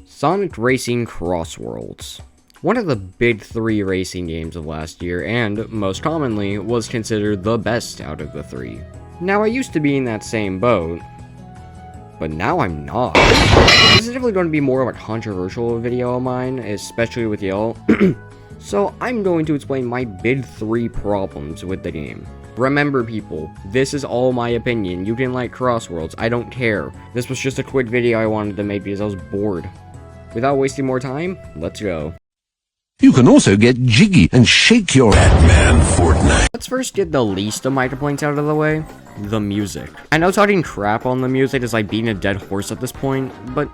Sonic Racing Crossworlds. One of the big three racing games of last year, and, most commonly, was considered the best out of the three. Now, I used to be in that same boat, but now I'm not. This is definitely going to be more of a controversial video of mine, especially with y'all. So, I'm going to explain my big three problems with the game. Remember people, this is all my opinion. You didn't like Crossworlds, I don't care. This was just a quick video I wanted to make because I was bored. Without wasting more time, let's go. You can also get jiggy and shake your Batman Fortnite. Let's first get the least of my complaints out of the way. The music. I know talking crap on the music is like beating a dead horse at this point, but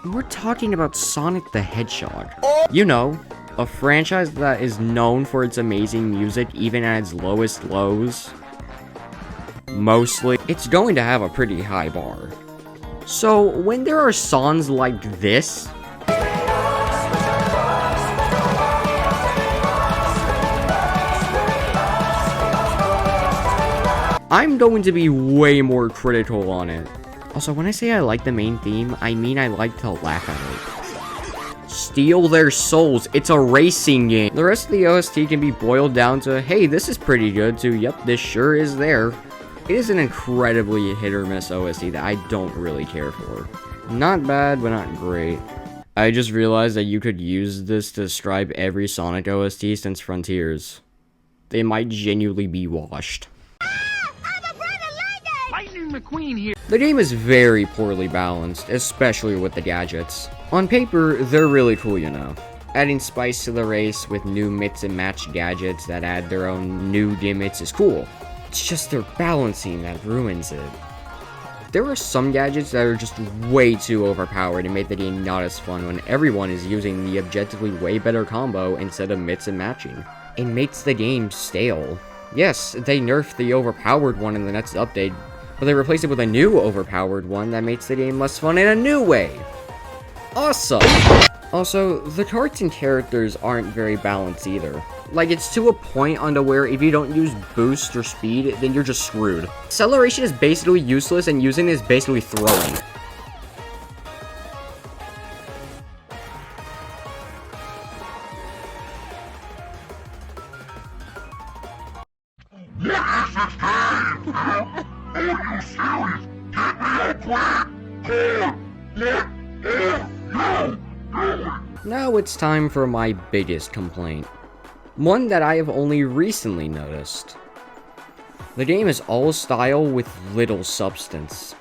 we're talking about Sonic the Hedgehog. You know, a franchise that is known for its amazing music even at its lowest lows. Mostly, it's going to have a pretty high bar. So, when there are songs like this, I'm going to be way more critical on it. Also, when I say I like the main theme, I mean I like to laugh at it. Steal their souls, it's a racing game. The rest of the OST can be boiled down to, hey, this is pretty good, to, yep, this sure is there. It is an incredibly hit or miss OST that I don't really care for. Not bad, but not great. I just realized that you could use this to describe every Sonic OST since Frontiers. They might genuinely be washed. The game is very poorly balanced, especially with the gadgets. On paper, they're really cool, you know. Adding spice to the race with new mix and match gadgets that add their own new gimmicks is cool. It's just their balancing that ruins it. There are some gadgets that are just way too overpowered and make the game not as fun when everyone is using the objectively way better combo instead of mix and matching. It makes the game stale. Yes, they nerfed the overpowered one in the next update, but they replaced it with a new overpowered one that makes the game less fun in a new way. Awesome! Also, the carts and characters aren't very balanced either. Like, it's to a point onto where if you don't use boost or speed, then you're just screwed. Acceleration is basically useless and using it is basically throwing. Now it's time for my biggest complaint. One that I have only recently noticed. The game is all style with little substance.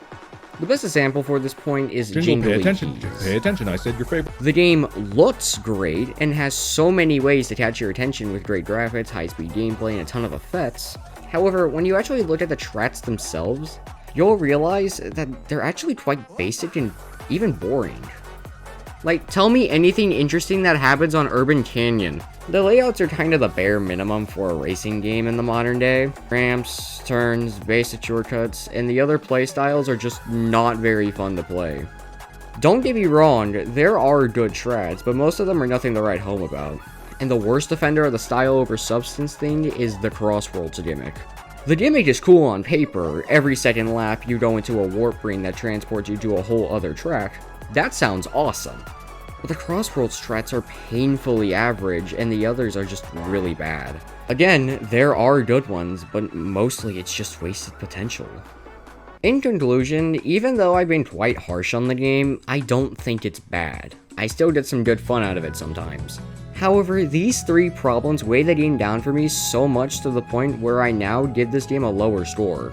The best example for this point is Jingle, pay attention. Pay attention, I said your favorite. The game looks great and has so many ways to catch your attention with great graphics, high-speed gameplay, and a ton of effects. However, when you actually look at the tracks themselves, you'll realize that they're actually quite basic and even boring. Like, tell me anything interesting that happens on Urban Canyon. The layouts are kind of the bare minimum for a racing game in the modern day. Ramps, turns, basic shortcuts, and the other playstyles are just not very fun to play. Don't get me wrong, there are good tracks, but most of them are nothing to write home about. And the worst offender of the style over substance thing is the Crossworlds gimmick. The gimmick is cool on paper. Every second lap, you go into a warp ring that transports you to a whole other track. That sounds awesome. But the Crossworlds tracks are painfully average, and the others are just really bad. Again, there are good ones, but mostly it's just wasted potential. In conclusion, even though I've been quite harsh on the game, I don't think it's bad. I still get some good fun out of it sometimes. However, these three problems weigh the game down for me so much to the point where I now give this game a lower score.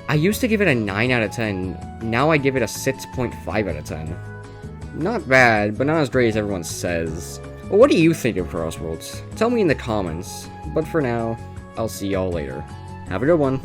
I used to give it a 9 out of 10, now I give it a 6.5 out of 10. Not bad, but not as great as everyone says. Well, what do you think of Crossworlds? Tell me in the comments, but for now, I'll see y'all later. Have a good one.